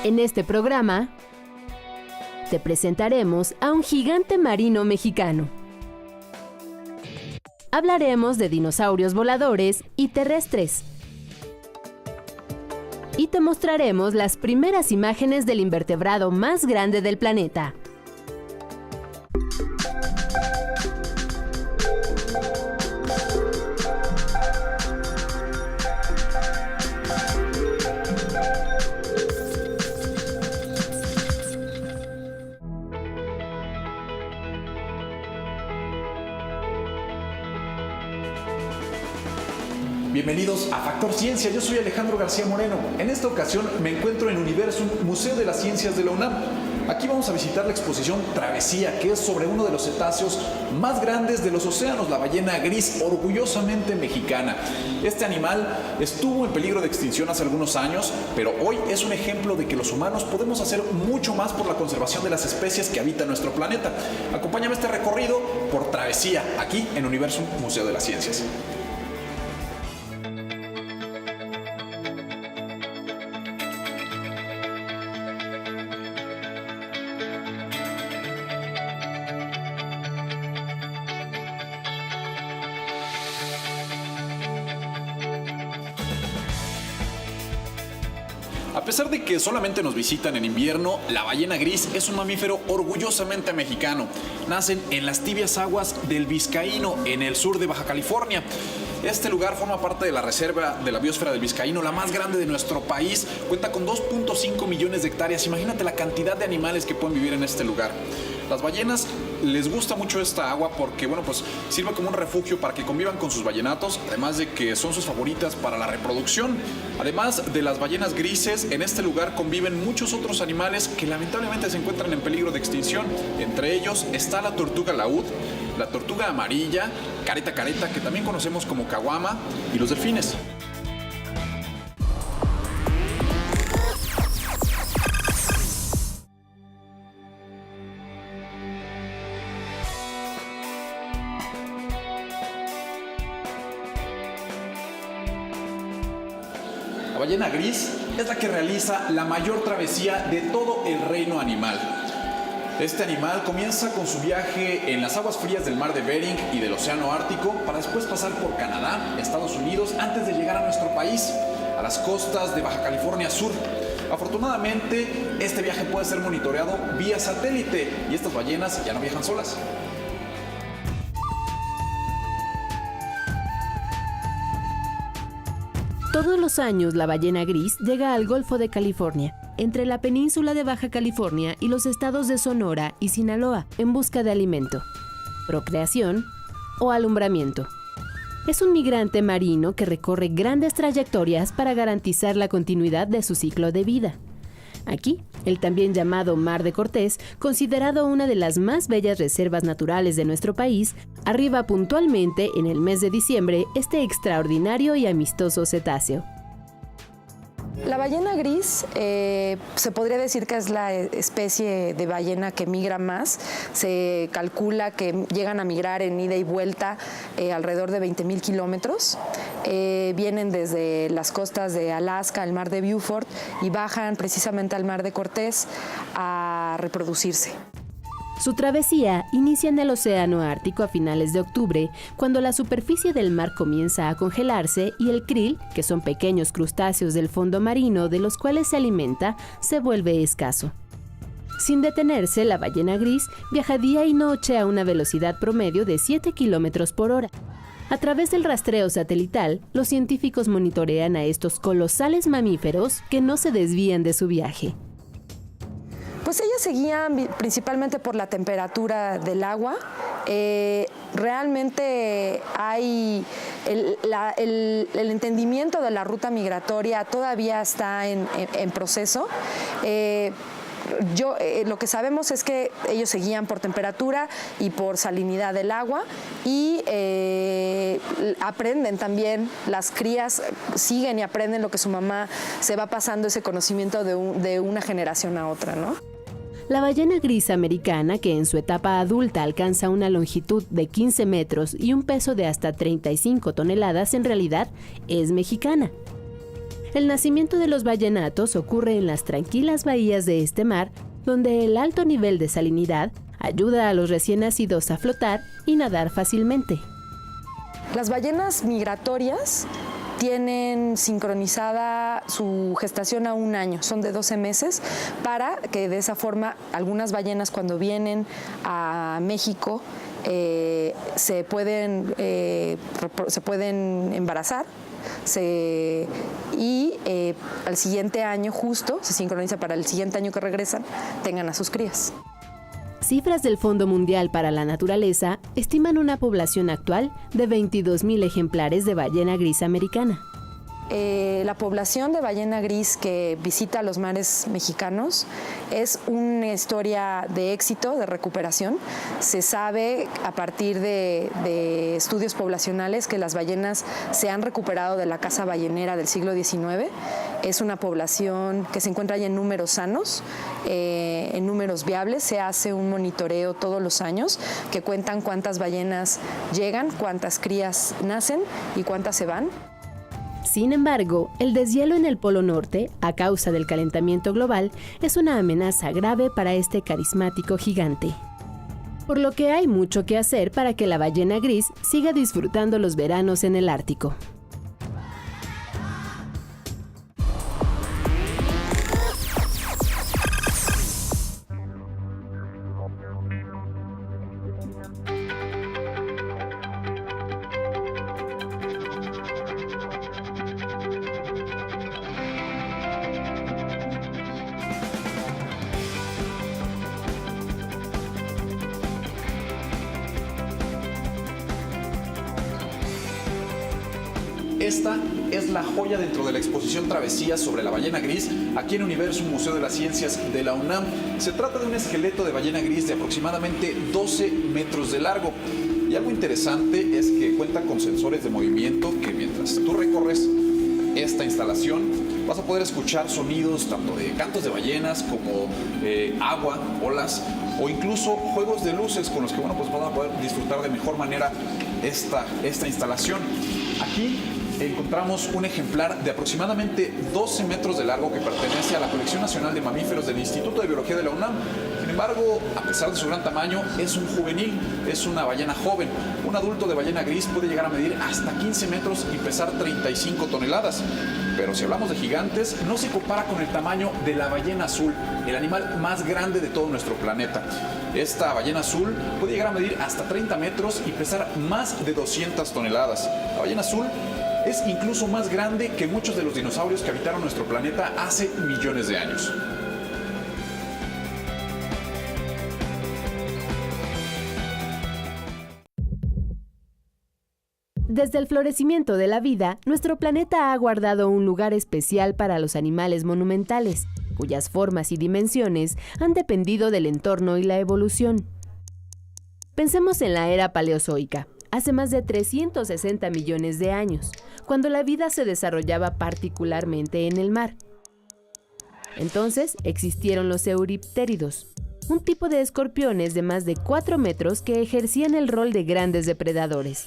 En este programa te presentaremos a un gigante marino mexicano. Hablaremos de dinosaurios voladores y terrestres. Y te mostraremos las primeras imágenes del invertebrado más grande del planeta. Bienvenidos a Factor Ciencia, yo soy Alejandro García Moreno. En esta ocasión me encuentro en Universum, Museo de las Ciencias de la UNAM. Aquí vamos a visitar la exposición Travesía, que es sobre uno de los cetáceos más grandes de los océanos, la ballena gris, orgullosamente mexicana. Este animal estuvo en peligro de extinción hace algunos años, pero hoy es un ejemplo de que los humanos podemos hacer mucho más por la conservación de las especies que habitan nuestro planeta. Acompáñame a este recorrido por Travesía, aquí en Universum, Museo de las Ciencias. A pesar de que solamente nos visitan en invierno, la ballena gris es un mamífero orgullosamente mexicano. Nacen en las tibias aguas del Vizcaíno, en el sur de Baja California. Este lugar forma parte de la reserva de la biosfera del Vizcaíno, la más grande de nuestro país. Cuenta con 2.5 millones de hectáreas. Imagínate la cantidad de animales que pueden vivir en este lugar. Las ballenas les gusta mucho esta agua porque, sirve como un refugio para que convivan con sus ballenatos, además de que son sus favoritas para la reproducción. Además de las ballenas grises, en este lugar conviven muchos otros animales que lamentablemente se encuentran en peligro de extinción. Entre ellos está la tortuga laúd, la tortuga amarilla, careta careta, que también conocemos como caguama, y los delfines. La ballena gris es la que realiza la mayor travesía de todo el reino animal. Este animal comienza con su viaje en las aguas frías del mar de Bering y del océano Ártico para después pasar por Canadá, Estados Unidos, antes de llegar a nuestro país, a las costas de Baja California Sur. Afortunadamente, este viaje puede ser monitoreado vía satélite y estas ballenas ya no viajan solas. Todos los años la ballena gris llega al Golfo de California, entre la península de Baja California y los estados de Sonora y Sinaloa, en busca de alimento, procreación o alumbramiento. Es un migrante marino que recorre grandes trayectorias para garantizar la continuidad de su ciclo de vida. Aquí, el también llamado Mar de Cortés, considerado una de las más bellas reservas naturales de nuestro país, arriba puntualmente en el mes de diciembre este extraordinario y amistoso cetáceo. La ballena gris se podría decir que es la especie de ballena que migra más. Se calcula que llegan a migrar en ida y vuelta alrededor de 20,000 kilómetros. Vienen desde las costas de Alaska, el mar de Beaufort, y bajan precisamente al mar de Cortés a reproducirse. Su travesía inicia en el océano Ártico a finales de octubre, cuando la superficie del mar comienza a congelarse y el krill, que son pequeños crustáceos del fondo marino de los cuales se alimenta, se vuelve escaso. Sin detenerse, la ballena gris viaja día y noche a una velocidad promedio de 7 kilómetros por hora. A través del rastreo satelital, los científicos monitorean a estos colosales mamíferos que no se desvían de su viaje. Pues ellas se guían principalmente por la temperatura del agua. Realmente hay el entendimiento de la ruta migratoria todavía está en proceso. Lo que sabemos es que ellos se guían por temperatura y por salinidad del agua y aprenden también, las crías siguen y aprenden lo que su mamá se va pasando ese conocimiento de una generación a otra, ¿no? La ballena gris americana, que en su etapa adulta alcanza una longitud de 15 metros y un peso de hasta 35 toneladas, en realidad es mexicana. El nacimiento de los ballenatos ocurre en las tranquilas bahías de este mar, donde el alto nivel de salinidad ayuda a los recién nacidos a flotar y nadar fácilmente. Las ballenas migratorias tienen sincronizada su gestación a 1 año, son de 12 meses, para que de esa forma algunas ballenas cuando vienen a México se pueden embarazar. Al siguiente año justo, se sincroniza para el siguiente año que regresan, tengan a sus crías. Cifras del Fondo Mundial para la Naturaleza estiman una población actual de 22,000 ejemplares de ballena gris americana. La población de ballena gris que visita los mares mexicanos es una historia de éxito, de recuperación. Se sabe a partir de estudios poblacionales que las ballenas se han recuperado de la caza ballenera del siglo XIX. Es una población que se encuentra ya en números sanos, en números viables. Se hace un monitoreo todos los años que cuentan cuántas ballenas llegan, cuántas crías nacen y cuántas se van. Sin embargo, el deshielo en el Polo Norte, a causa del calentamiento global, es una amenaza grave para este carismático gigante. Por lo que hay mucho que hacer para que la ballena gris siga disfrutando los veranos en el Ártico. Esta es la joya dentro de la exposición Travesías sobre la ballena gris, aquí en Universum Museo de las Ciencias de la UNAM. Se trata de un esqueleto de ballena gris de aproximadamente 12 metros de largo. Y algo interesante es que cuenta con sensores de movimiento que mientras tú recorres esta instalación vas a poder escuchar sonidos tanto de cantos de ballenas como agua, olas o incluso juegos de luces con los que pues van a poder disfrutar de mejor manera esta instalación. Aquí encontramos un ejemplar de aproximadamente 12 metros de largo que pertenece a la Colección Nacional de Mamíferos del Instituto de Biología de la UNAM. Sin embargo, a pesar de su gran tamaño, es un juvenil, es una ballena joven. Un adulto de ballena gris puede llegar a medir hasta 15 metros y pesar 35 toneladas. Pero si hablamos de gigantes, no se compara con el tamaño de la ballena azul, el animal más grande de todo nuestro planeta. Esta ballena azul puede llegar a medir hasta 30 metros y pesar más de 200 toneladas. La ballena azul es incluso más grande que muchos de los dinosaurios que habitaron nuestro planeta hace millones de años. Desde el florecimiento de la vida, nuestro planeta ha guardado un lugar especial para los animales monumentales, cuyas formas y dimensiones han dependido del entorno y la evolución. Pensemos en la era paleozoica, hace más de 360 millones de años, cuando la vida se desarrollaba particularmente en el mar. Entonces existieron los euriptéridos, un tipo de escorpiones de más de 4 metros que ejercían el rol de grandes depredadores.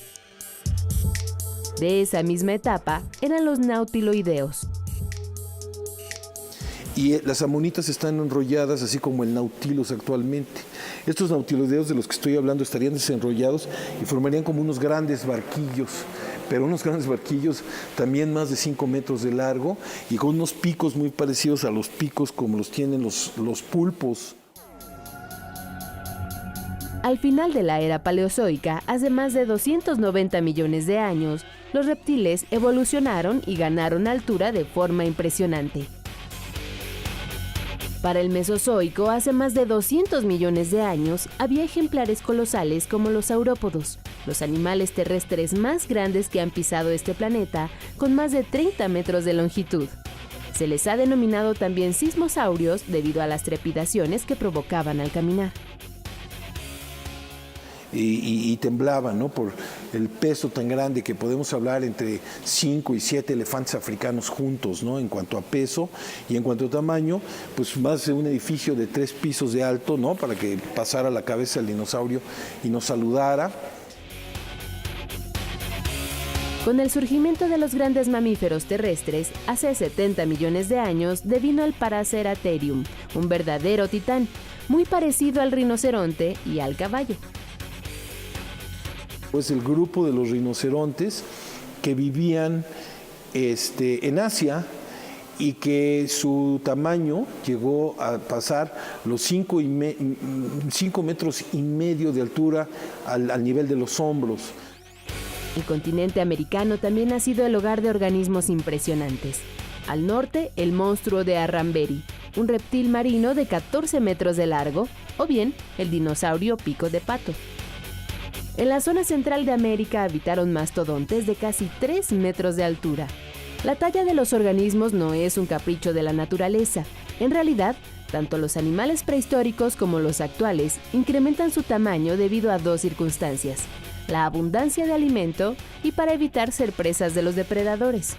De esa misma etapa eran los nautiloideos. Y las amonitas están enrolladas así como el nautilus actualmente. Estos nautiloideos de los que estoy hablando estarían desenrollados y formarían como unos grandes barquillos, pero unos grandes barquillos también más de 5 metros de largo y con unos picos muy parecidos a los picos como los tienen los pulpos. Al final de la era paleozoica, hace más de 290 millones de años, los reptiles evolucionaron y ganaron altura de forma impresionante. Para el Mesozoico, hace más de 200 millones de años, había ejemplares colosales como los saurópodos, los animales terrestres más grandes que han pisado este planeta, con más de 30 metros de longitud. Se les ha denominado también sismosaurios debido a las trepidaciones que provocaban al caminar. Y temblaban, ¿no? Por el peso tan grande que podemos hablar entre 5 y 7 elefantes africanos juntos, ¿no? En cuanto a peso y en cuanto a tamaño, pues más de un edificio de 3 pisos de alto, ¿no? Para que pasara la cabeza el dinosaurio y nos saludara. Con el surgimiento de los grandes mamíferos terrestres, hace 70 millones de años devino el Paraceratherium, un verdadero titán, muy parecido al rinoceronte y al caballo. Pues el grupo de los rinocerontes que vivían en Asia y que su tamaño llegó a pasar los 5 metros y medio de altura al nivel de los hombros. El continente americano también ha sido el hogar de organismos impresionantes. Al norte, el monstruo de Arramberi, un reptil marino de 14 metros de largo, o bien el dinosaurio pico de pato. En la zona central de América habitaron mastodontes de casi 3 metros de altura. La talla de los organismos no es un capricho de la naturaleza. En realidad, tanto los animales prehistóricos como los actuales incrementan su tamaño debido a dos circunstancias: la abundancia de alimento y para evitar ser presas de los depredadores.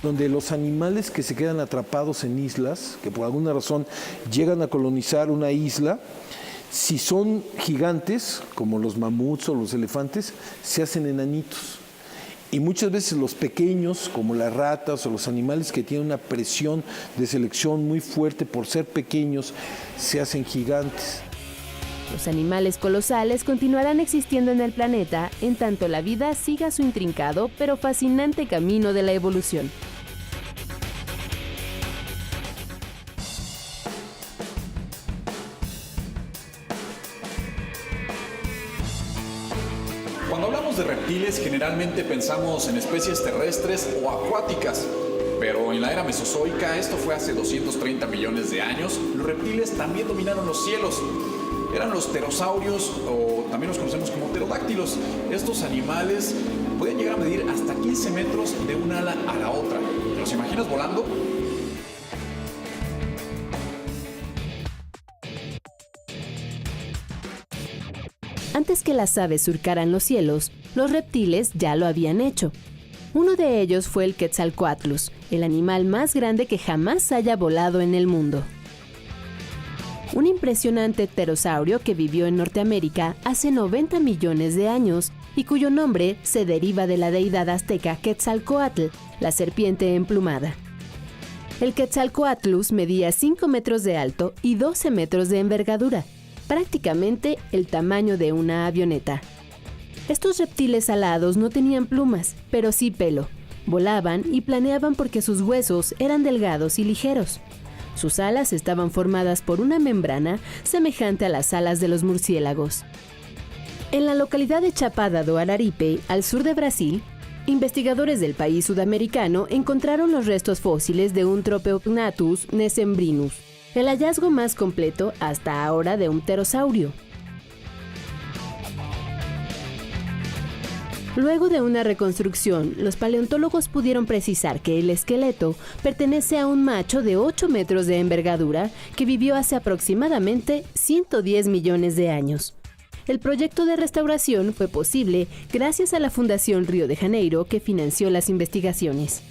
Donde los animales que se quedan atrapados en islas, que por alguna razón llegan a colonizar una isla, si son gigantes, como los mamuts o los elefantes, se hacen enanitos. Y muchas veces los pequeños, como las ratas o los animales que tienen una presión de selección muy fuerte por ser pequeños, se hacen gigantes. Los animales colosales continuarán existiendo en el planeta en tanto la vida siga su intrincado pero fascinante camino de la evolución. Cuando hablamos de reptiles, generalmente pensamos en especies terrestres o acuáticas. Pero en la era mesozoica, esto fue hace 230 millones de años, los reptiles también dominaron los cielos. Eran los pterosaurios, o también los conocemos como pterodáctilos. Estos animales podían llegar a medir hasta 15 metros de un ala a la otra. ¿Te los imaginas volando? Antes que las aves surcaran los cielos, los reptiles ya lo habían hecho. Uno de ellos fue el Quetzalcoatlus, el animal más grande que jamás haya volado en el mundo. Un impresionante pterosaurio que vivió en Norteamérica hace 90 millones de años y cuyo nombre se deriva de la deidad azteca Quetzalcoatl, la serpiente emplumada. El Quetzalcoatlus medía 5 metros de alto y 12 metros de envergadura, prácticamente el tamaño de una avioneta. Estos reptiles alados no tenían plumas, pero sí pelo. Volaban y planeaban porque sus huesos eran delgados y ligeros. Sus alas estaban formadas por una membrana semejante a las alas de los murciélagos. En la localidad de Chapada do Araripe, al sur de Brasil, investigadores del país sudamericano encontraron los restos fósiles de un Tropeognathus necembrinus, el hallazgo más completo hasta ahora de un pterosaurio. Luego de una reconstrucción, los paleontólogos pudieron precisar que el esqueleto pertenece a un macho de 8 metros de envergadura que vivió hace aproximadamente 110 millones de años. El proyecto de restauración fue posible gracias a la Fundación Río de Janeiro, que financió las investigaciones.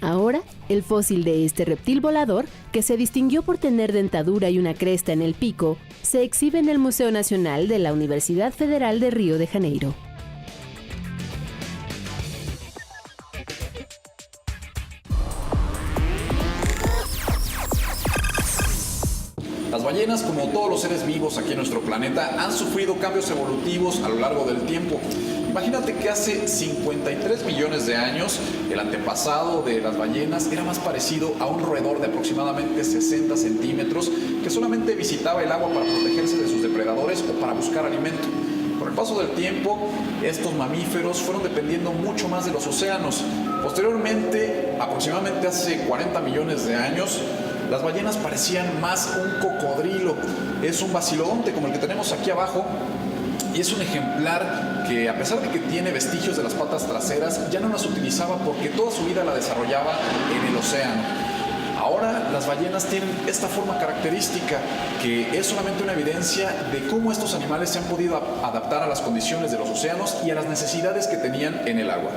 Ahora, el fósil de este reptil volador, que se distinguió por tener dentadura y una cresta en el pico, se exhibe en el Museo Nacional de la Universidad Federal de Río de Janeiro. Las ballenas, como todos los seres vivos aquí en nuestro planeta, han sufrido cambios evolutivos a lo largo del tiempo. Imagínate que hace 53 millones de años, el antepasado de las ballenas era más parecido a un roedor de aproximadamente 60 centímetros que solamente visitaba el agua para protegerse de sus depredadores o para buscar alimento. Con el paso del tiempo, estos mamíferos fueron dependiendo mucho más de los océanos. Posteriormente, aproximadamente hace 40 millones de años, las ballenas parecían más un cocodrilo. Es un basilodonteo como el que tenemos aquí abajo y es un ejemplar que, a pesar de que tiene vestigios de las patas traseras, ya no las utilizaba porque toda su vida la desarrollaba en el océano. Ahora las ballenas tienen esta forma característica que es solamente una evidencia de cómo estos animales se han podido adaptar a las condiciones de los océanos y a las necesidades que tenían en el agua.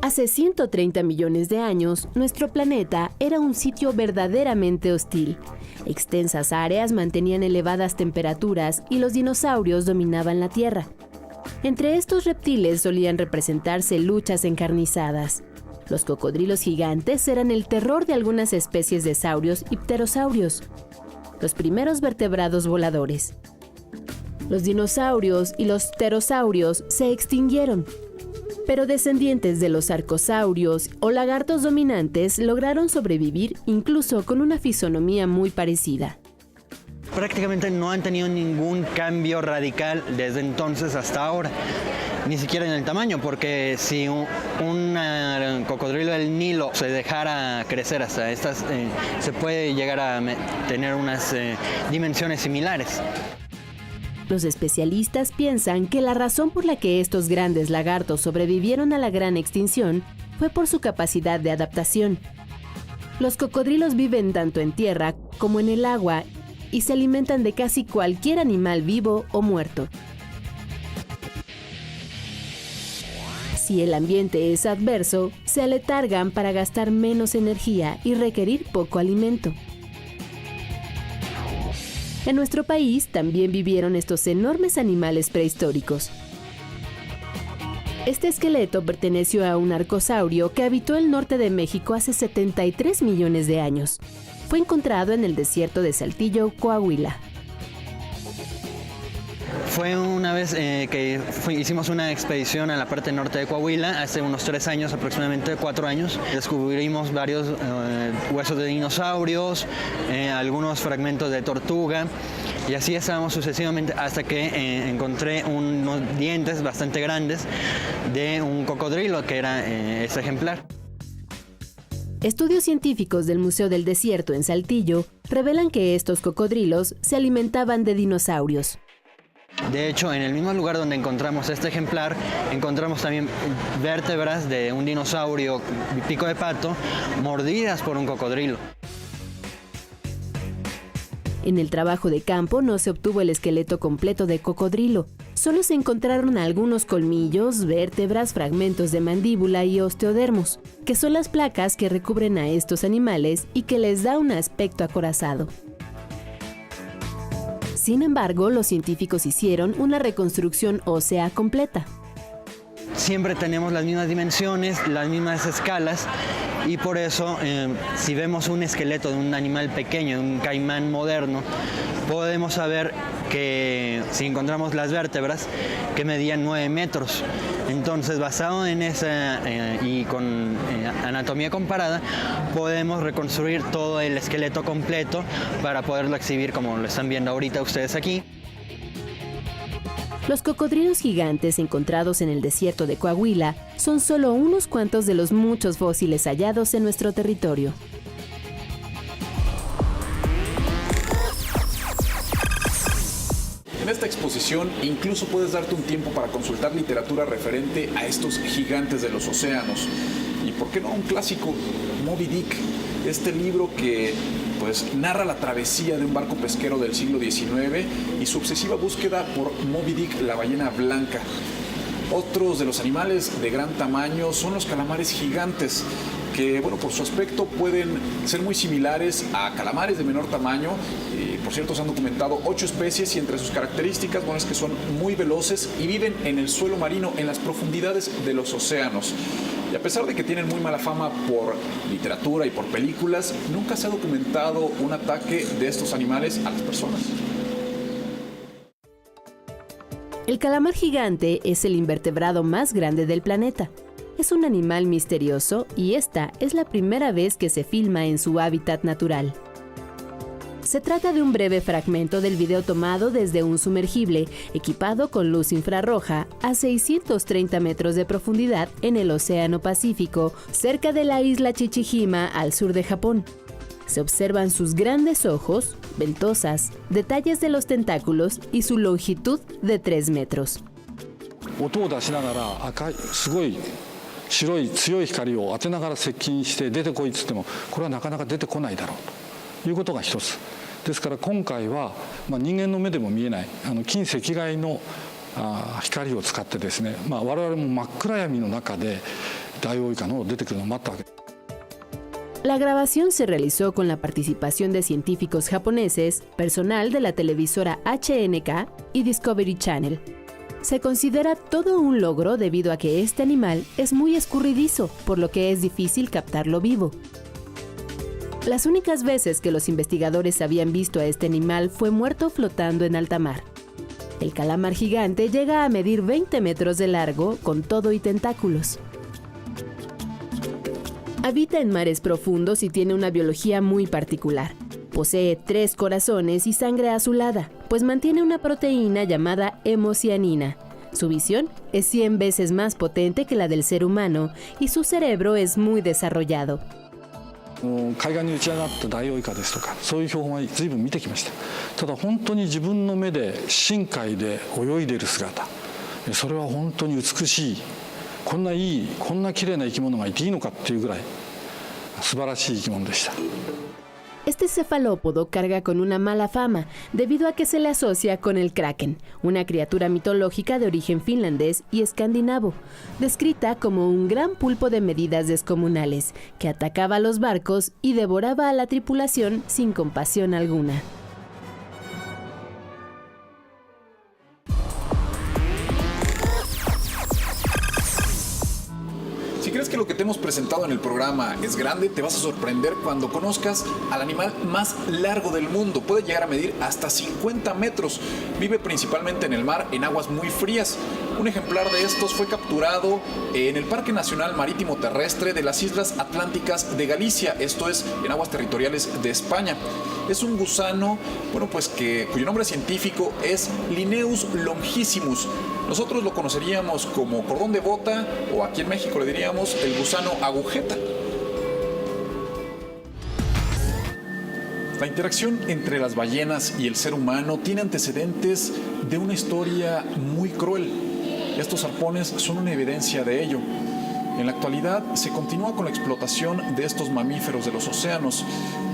Hace 130 millones de años, nuestro planeta era un sitio verdaderamente hostil. Extensas áreas mantenían elevadas temperaturas y los dinosaurios dominaban la Tierra. Entre estos reptiles solían representarse luchas encarnizadas. Los cocodrilos gigantes eran el terror de algunas especies de saurios y pterosaurios, los primeros vertebrados voladores. Los dinosaurios y los pterosaurios se extinguieron, pero descendientes de los arcosaurios o lagartos dominantes lograron sobrevivir incluso con una fisonomía muy parecida. Prácticamente no han tenido ningún cambio radical desde entonces hasta ahora, ni siquiera en el tamaño, porque si un cocodrilo del Nilo se dejara crecer hasta estas, se puede llegar a tener unas dimensiones similares. Los especialistas piensan que la razón por la que estos grandes lagartos sobrevivieron a la gran extinción fue por su capacidad de adaptación. Los cocodrilos viven tanto en tierra como en el agua y se alimentan de casi cualquier animal vivo o muerto. Si el ambiente es adverso, se aletargan para gastar menos energía y requerir poco alimento. En nuestro país también vivieron estos enormes animales prehistóricos. Este esqueleto perteneció a un arcosaurio que habitó el norte de México hace 73 millones de años. Fue encontrado en el desierto de Saltillo, Coahuila. Fue una vez que hicimos una expedición a la parte norte de Coahuila, hace unos 3 años, aproximadamente 4 años. Descubrimos varios huesos de dinosaurios, algunos fragmentos de tortuga, y así estábamos sucesivamente hasta que encontré unos dientes bastante grandes de un cocodrilo, que era ese ejemplar. Estudios científicos del Museo del Desierto en Saltillo revelan que estos cocodrilos se alimentaban de dinosaurios. De hecho, en el mismo lugar donde encontramos este ejemplar, encontramos también vértebras de un dinosaurio pico de pato mordidas por un cocodrilo. En el trabajo de campo no se obtuvo el esqueleto completo de cocodrilo. Solo se encontraron algunos colmillos, vértebras, fragmentos de mandíbula y osteodermos, que son las placas que recubren a estos animales y que les da un aspecto acorazado. Sin embargo, los científicos hicieron una reconstrucción ósea completa. Siempre tenemos las mismas dimensiones, las mismas escalas, y por eso si vemos un esqueleto de un animal pequeño, de un caimán moderno, podemos saber que si encontramos las vértebras que medían 9 metros. Entonces, basado en esa y con anatomía comparada, podemos reconstruir todo el esqueleto completo para poderlo exhibir como lo están viendo ahorita ustedes aquí. Los cocodrilos gigantes encontrados en el desierto de Coahuila son solo unos cuantos de los muchos fósiles hallados en nuestro territorio. En esta exposición incluso puedes darte un tiempo para consultar literatura referente a estos gigantes de los océanos. Y por qué no un clásico, Moby Dick, este libro que narra la travesía de un barco pesquero del siglo XIX y su obsesiva búsqueda por Moby Dick, la ballena blanca. Otros de los animales de gran tamaño son los calamares gigantes, que por su aspecto pueden ser muy similares a calamares de menor tamaño. Por cierto, se han documentado 8 especies y entre sus características es que son muy veloces y viven en el suelo marino, en las profundidades de los océanos. Y a pesar de que tienen muy mala fama por literatura y por películas, nunca se ha documentado un ataque de estos animales a las personas. El calamar gigante es el invertebrado más grande del planeta. Es un animal misterioso y esta es la primera vez que se filma en su hábitat natural. Se trata de un breve fragmento del video tomado desde un sumergible equipado con luz infrarroja a 630 metros de profundidad en el Océano Pacífico, cerca de la isla Chichijima al sur de Japón. Se observan sus grandes ojos, ventosas, detalles de los tentáculos y su longitud de 3 metros. 音を出しながら赤いすごい白い強い光を当てながら接近して出てこいっつってもこれはなかなか出てこないだろうということが一つですから今回は、人間の目でも見えない近赤外の光を使ってですね、我々も真っ暗闇の中でダイオウイカの出てくるのを待ったわけ。 La grabación se realizó con la participación de científicos japoneses, personal de la televisora HNK y Discovery Channel. Se considera todo un logro debido a que este animal es muy escurridizo, por lo que es difícil captarlo vivo. Las únicas veces que los investigadores habían visto a este animal fue muerto flotando en alta mar. El calamar gigante llega a medir 20 metros de largo, con todo y tentáculos. Habita en mares profundos y tiene una biología muy particular. Posee 3 corazones y sangre azulada, pues mantiene una proteína llamada hemocianina. Su visión es 100 veces más potente que la del ser humano y su cerebro es muy desarrollado. 海岸に打ち上がったダイオウイカですとかそういう標本は随分見てきました。ただ本当に自分の目で深海で泳いでいる姿、それは本当に美しい、こんな綺麗な生き物がいていいのかっていうぐらい素晴らしい生き物でした。 Este cefalópodo carga con una mala fama debido a que se le asocia con el kraken, una criatura mitológica de origen finlandés y escandinavo, descrita como un gran pulpo de medidas descomunales que atacaba a los barcos y devoraba a la tripulación sin compasión alguna. Si crees que lo que te hemos presentado en el programa es grande, te vas a sorprender cuando conozcas al animal más largo del mundo. Puede llegar a medir hasta 50 metros. Vive principalmente en el mar, en aguas muy frías. Un ejemplar de estos fue capturado en el Parque Nacional Marítimo Terrestre de las Islas Atlánticas de Galicia, esto es, en aguas territoriales de España. Es un gusano, cuyo nombre científico es Linnaeus longissimus. Nosotros lo conoceríamos como cordón de bota, o aquí en México le diríamos el gusano agujeta. La interacción entre las ballenas y el ser humano tiene antecedentes de una historia muy cruel. Estos arpones son una evidencia de ello. En la actualidad se continúa con la explotación de estos mamíferos de los océanos,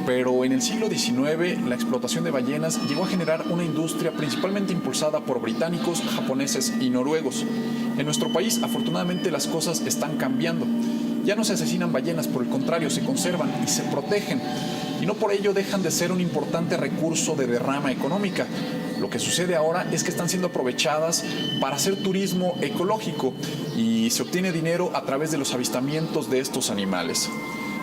pero en el siglo XIX la explotación de ballenas llegó a generar una industria principalmente impulsada por británicos, japoneses y noruegos. En nuestro país, afortunadamente, las cosas están cambiando. Ya no se asesinan ballenas, por el contrario, se conservan y se protegen. Y no por ello dejan de ser un importante recurso de derrama económica. Lo que sucede ahora es que están siendo aprovechadas para hacer turismo ecológico y se obtiene dinero a través de los avistamientos de estos animales.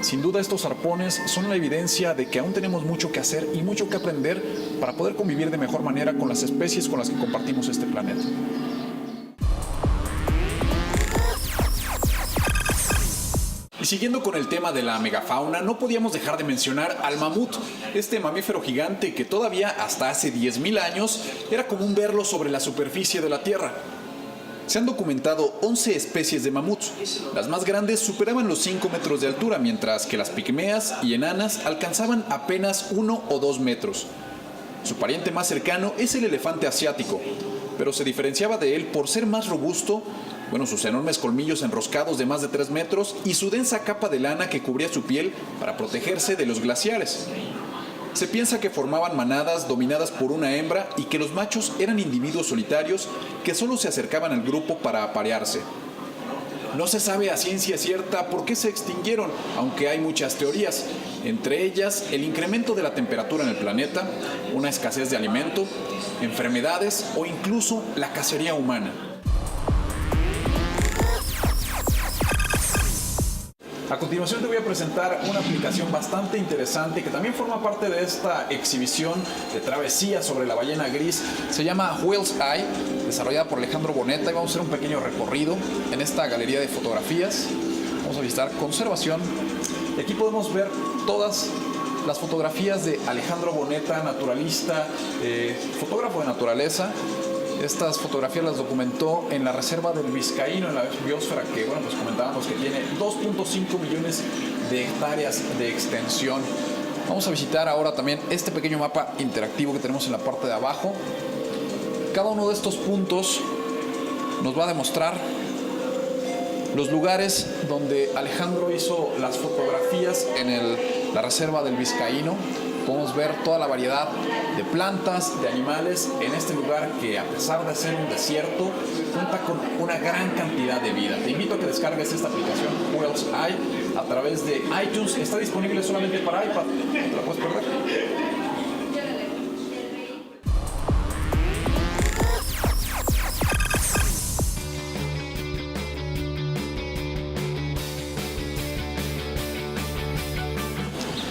Sin duda, estos arpones son la evidencia de que aún tenemos mucho que hacer y mucho que aprender para poder convivir de mejor manera con las especies con las que compartimos este planeta. Y siguiendo con el tema de la megafauna, no podíamos dejar de mencionar al mamut, este mamífero gigante que todavía hasta hace 10.000 años era común verlo sobre la superficie de la Tierra. Se han documentado 11 especies de mamuts. Las más grandes superaban los 5 metros de altura, mientras que las pigmeas y enanas alcanzaban apenas 1 o 2 metros. Su pariente más cercano es el elefante asiático, pero se diferenciaba de él por ser más robusto, sus enormes colmillos enroscados de más de 3 metros y su densa capa de lana que cubría su piel para protegerse de los glaciares. Se piensa que formaban manadas dominadas por una hembra y que los machos eran individuos solitarios que solo se acercaban al grupo para aparearse. No se sabe a ciencia cierta por qué se extinguieron, aunque hay muchas teorías, entre ellas el incremento de la temperatura en el planeta, una escasez de alimento, enfermedades o incluso la cacería humana. A continuación te voy a presentar una aplicación bastante interesante que también forma parte de esta exhibición de travesía sobre la ballena gris. Se llama Whale's Eye, desarrollada por Alejandro Boneta, y vamos a hacer un pequeño recorrido en esta galería de fotografías. Vamos a visitar conservación y aquí podemos ver todas las fotografías de Alejandro Boneta, naturalista, fotógrafo de naturaleza. Estas fotografías las documentó en la reserva del Vizcaíno, en la biosfera que, comentábamos que tiene 2.5 millones de hectáreas de extensión. Vamos a visitar ahora también este pequeño mapa interactivo que tenemos en la parte de abajo. Cada uno de estos puntos nos va a demostrar los lugares donde Alejandro hizo las fotografías en la reserva del Vizcaíno. podemos ver toda la variedad de plantas, de animales en este lugar que, a pesar de ser un desierto, cuenta con una gran cantidad de vida. Te invito a que descargues esta aplicación Who Else I a través de iTunes. Está disponible solamente para iPad, no te la puedes perder.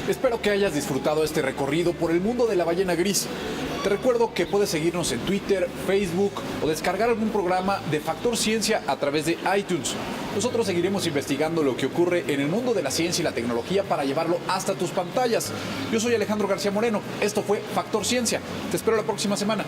Espero que hayas disfrutado este recorrido por el mundo de la ballena gris. Te recuerdo que puedes seguirnos en Twitter, Facebook o descargar algún programa de Factor Ciencia a través de iTunes. Nosotros seguiremos investigando lo que ocurre en el mundo de la ciencia y la tecnología para llevarlo hasta tus pantallas. Yo soy Alejandro García Moreno. Esto fue Factor Ciencia. Te espero la próxima semana.